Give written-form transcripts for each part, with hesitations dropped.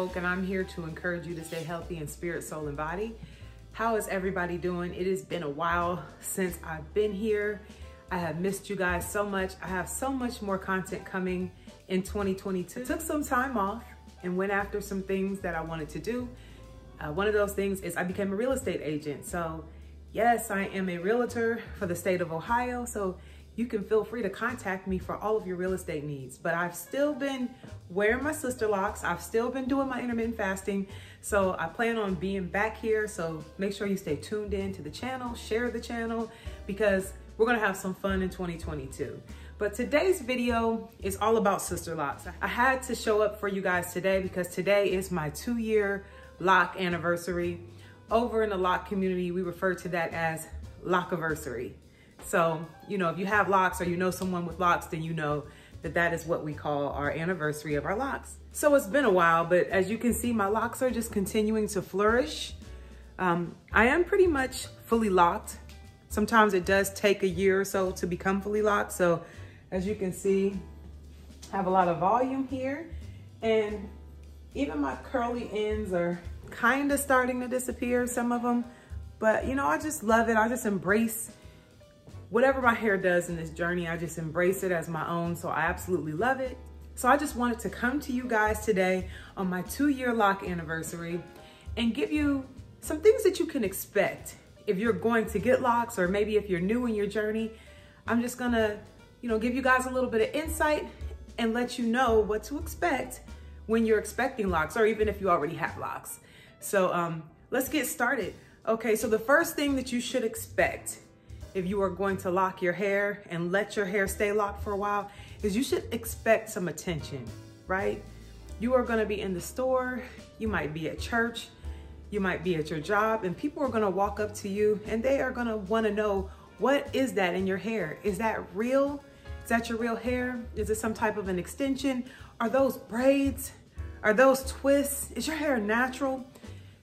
Woke, and I'm here to encourage you to stay healthy in spirit, soul, and body. How is everybody doing? It has been a while since I've been here. I have missed you guys so much. I have so much more content coming in 2022. I took some time off and went after some things that I wanted to do. One of those things is I became a real estate agent. So yes, I am a realtor for the state of Ohio. So you can feel free to contact me for all of your real estate needs. But I've still been wearing my Sisterlocks. I've still been doing my intermittent fasting. So I plan on being back here. So make sure you stay tuned in to the channel, share the channel, because we're gonna have some fun in 2022. But today's video is all about Sisterlocks. I had to show up for you guys today because today is my 2-year lock anniversary. Over in the lock community, we refer to that as lockiversary. So, you know, if you have locks or you know someone with locks, then you know that that is what we call our anniversary of our locks. So it's been a while, but as you can see, my locks are just continuing to flourish. I am pretty much fully locked. Sometimes it does take a year or so to become fully locked. So as you can see, I have a lot of volume here, and even my curly ends are kind of starting to disappear, some of them. But you know, I just love it. I just embrace whatever my hair does in this journey. I just embrace it as my own. So I absolutely love it. So I just wanted to come to you guys today on my 2-year lock anniversary and give you some things that you can expect if you're going to get locks, or maybe if you're new in your journey. I'm just gonna, you know, give you guys a little bit of insight and let you know what to expect when you're expecting locks, or even if you already have locks. So let's get started. Okay, so the first thing that you should expect if you are going to lock your hair and let your hair stay locked for a while is you should expect some attention, right? You are gonna be in the store, you might be at church, you might be at your job, and people are gonna walk up to you and they are gonna wanna know, what is that in your hair? Is that real? Is that your real hair? Is it some type of an extension? Are those braids? Are those twists? Is your hair natural?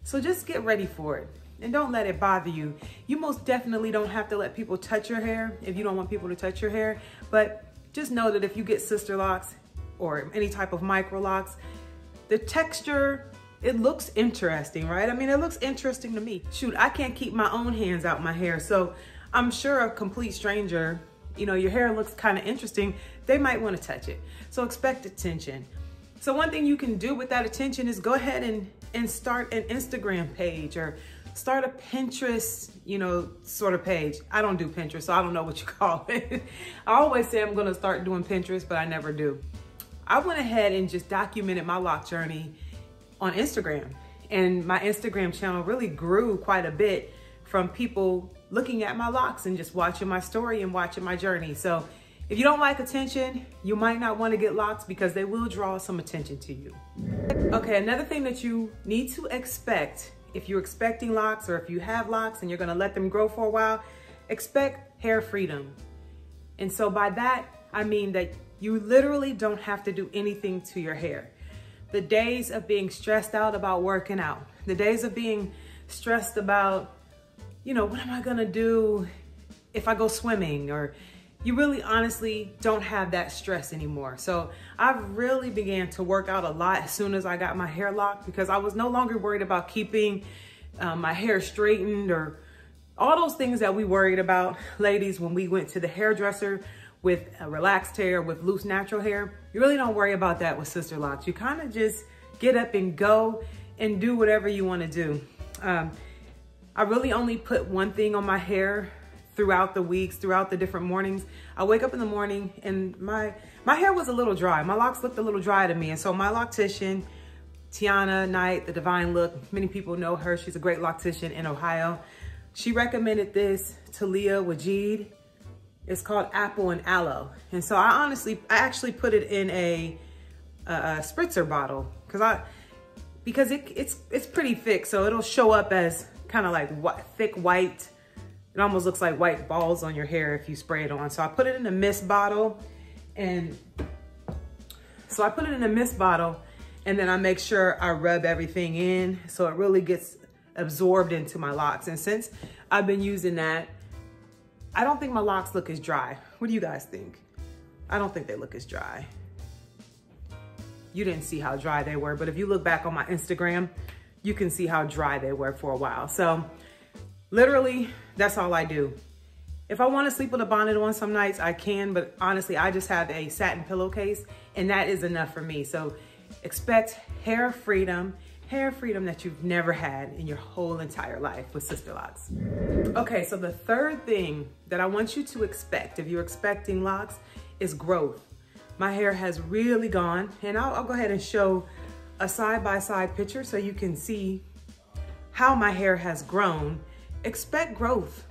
So just get ready for it. And don't let it bother you. You most definitely don't have to let people touch your hair if you don't want people to touch your hair. But just know that if you get Sisterlocks or any type of microlocs, the texture, it looks interesting, right? I mean, it looks interesting to me. Shoot, I can't keep my own hands out my hair. So I'm sure a complete stranger, you know, your hair looks kind of interesting, they might want to touch it. So expect attention. So one thing you can do with that attention is go ahead and start an Instagram page, or start a Pinterest, you know, sort of page. I don't do Pinterest, so I don't know what you call it. I always say I'm gonna start doing Pinterest, but I never do. I went ahead and just documented my lock journey on Instagram. And my Instagram channel really grew quite a bit from people looking at my locks and just watching my story and watching my journey. So if you don't like attention, you might not want to get locks because they will draw some attention to you. Okay, another thing that you need to expect if you're expecting locks, or if you have locks and you're gonna let them grow for a while, expect hair freedom. And so by that, I mean that you literally don't have to do anything to your hair. The days of being stressed out about working out, the days of being stressed about, you know, what am I gonna do if I go swimming, or you really honestly don't have that stress anymore. So I've really began to work out a lot as soon as I got my hair locked, because I was no longer worried about keeping my hair straightened, or all those things that we worried about, ladies, when we went to the hairdresser with a relaxed hair, with loose natural hair. You really don't worry about that with Sisterlocks. You kind of just get up and go and do whatever you want to do. I really only put one thing on my hair throughout the weeks, throughout the different mornings. I wake up in the morning and my hair was a little dry. My locks looked a little dry to me. And so my loctician, Tianna Knight, the Divine Look, many people know her. She's a great loctician in Ohio. She recommended this Talia Wajid. It's called Apple and Aloe. And so I actually put it in a spritzer bottle because it's pretty thick. So it'll show up as kind of like thick white. It almost looks like white balls on your hair if you spray it on. So I put it in a mist bottle, and then I make sure I rub everything in so it really gets absorbed into my locks. And since I've been using that, I don't think my locks look as dry. What do you guys think? I don't think they look as dry. you didn't see how dry they were, but if you look back on my Instagram, you can see how dry they were for a while. So literally, that's all I do. If I want to sleep with a bonnet on some nights, I can, but honestly, I just have a satin pillowcase and that is enough for me. So expect hair freedom that you've never had in your whole entire life with Sisterlocks. Okay, so the third thing that I want you to expect if you're expecting locks is growth. My hair has really gone, and I'll go ahead and show a side-by-side picture so you can see how my hair has grown. Expect growth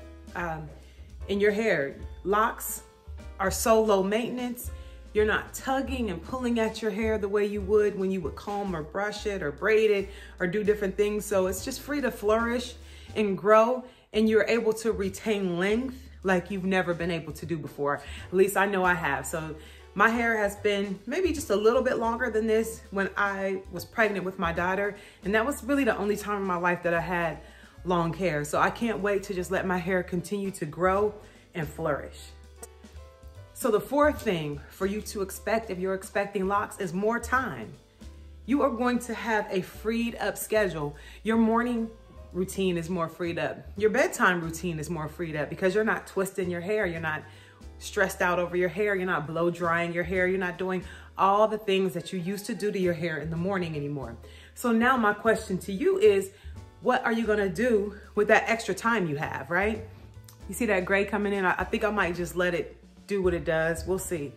in your hair. Locks are so low maintenance. You're not tugging and pulling at your hair the way you would when you would comb or brush it or braid it or do different things. So it's just free to flourish and grow, and you're able to retain length like you've never been able to do before. At least I know I have. So my hair has been maybe just a little bit longer than this when I was pregnant with my daughter. And that was really the only time in my life that I had long hair. So I can't wait to just let my hair continue to grow and flourish. So the fourth thing for you to expect if you're expecting locks is more time. You are going to have a freed up schedule. Your morning routine is more freed up. Your bedtime routine is more freed up because you're not twisting your hair. You're not stressed out over your hair. You're not blow drying your hair. You're not doing all the things that you used to do to your hair in the morning anymore. So now my question to you is, what are you gonna do with that extra time you have, right? You see that gray coming in? I think I might just let it do what it does. We'll see.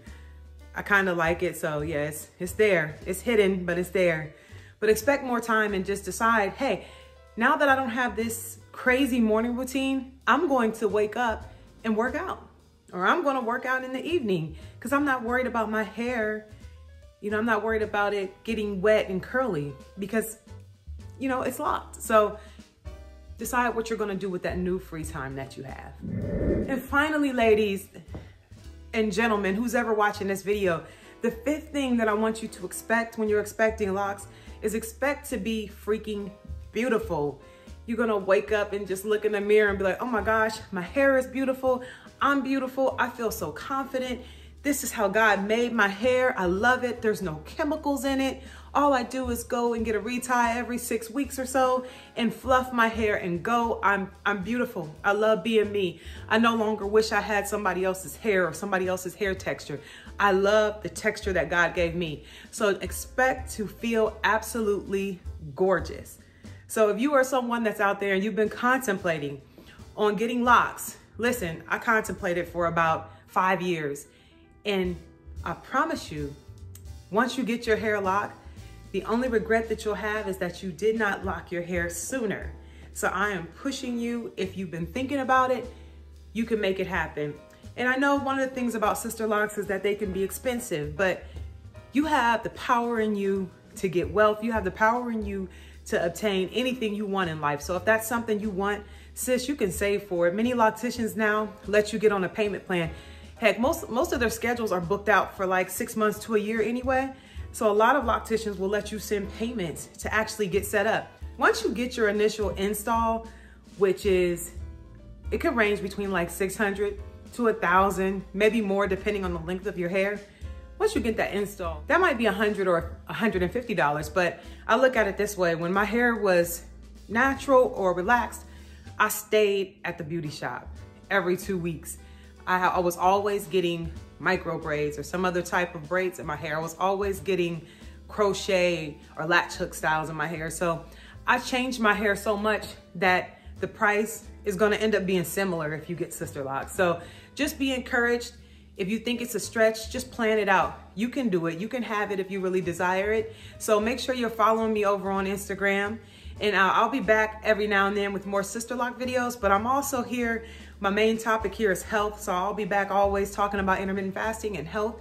I kind of like it. So yes, it's there. It's hidden, but it's there. But expect more time and just decide, hey, now that I don't have this crazy morning routine, I'm going to wake up and work out, or I'm going to work out in the evening because I'm not worried about my hair. You know, I'm not worried about it getting wet and curly because, you know, it's locked. So decide what you're going to do with that new free time that you have. And finally, ladies and gentlemen, who's ever watching this video, the fifth thing that I want you to expect when you're expecting locks is expect to be freaking beautiful. You're gonna wake up and just look in the mirror and be like, oh my gosh, my hair is beautiful. I'm beautiful. I feel so confident. This is how God made my hair. I love it. There's no chemicals in it. All I do is go and get a retie every 6 weeks or so and fluff my hair and go. I'm beautiful. I love being me. I no longer wish I had somebody else's hair or somebody else's hair texture. I love the texture that God gave me. So expect to feel absolutely gorgeous. So if you are someone that's out there and you've been contemplating on getting locks, listen, I contemplated for about 5 years. And I promise you, once you get your hair locked, the only regret that you'll have is that you did not lock your hair sooner. So I am pushing you. If you've been thinking about it, you can make it happen. And I know one of the things about Sisterlocks is that they can be expensive, but you have the power in you to get wealth. You have the power in you to obtain anything you want in life. So if that's something you want, sis, you can save for it. Many locticians now let you get on a payment plan. Heck, most of their schedules are booked out for like 6 months to a year anyway. So a lot of locticians will let you send payments to actually get set up. Once you get your initial install, which is, it could range between like $600 to $1,000, maybe more depending on the length of your hair. Once you get that install, that might be $100 or $150, but I look at it this way. When my hair was natural or relaxed, I stayed at the beauty shop every 2 weeks. I was always getting micro braids or some other type of braids in my hair. I was always getting crochet or latch hook styles in my hair. So I changed my hair so much that the price is gonna end up being similar if you get Sisterlocks. So just be encouraged. If you think it's a stretch, just plan it out. You can do it. You can have it if you really desire it. So make sure you're following me over on Instagram. And I'll be back every now and then with more Sisterlock videos, but I'm also here. My main topic here is health. So I'll be back always talking about intermittent fasting and health.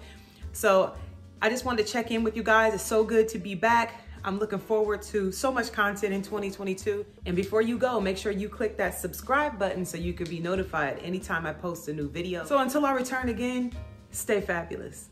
So I just wanted to check in with you guys. It's so good to be back. I'm looking forward to so much content in 2022. And before you go, make sure you click that subscribe button so you can be notified anytime I post a new video. So until I return again, stay fabulous.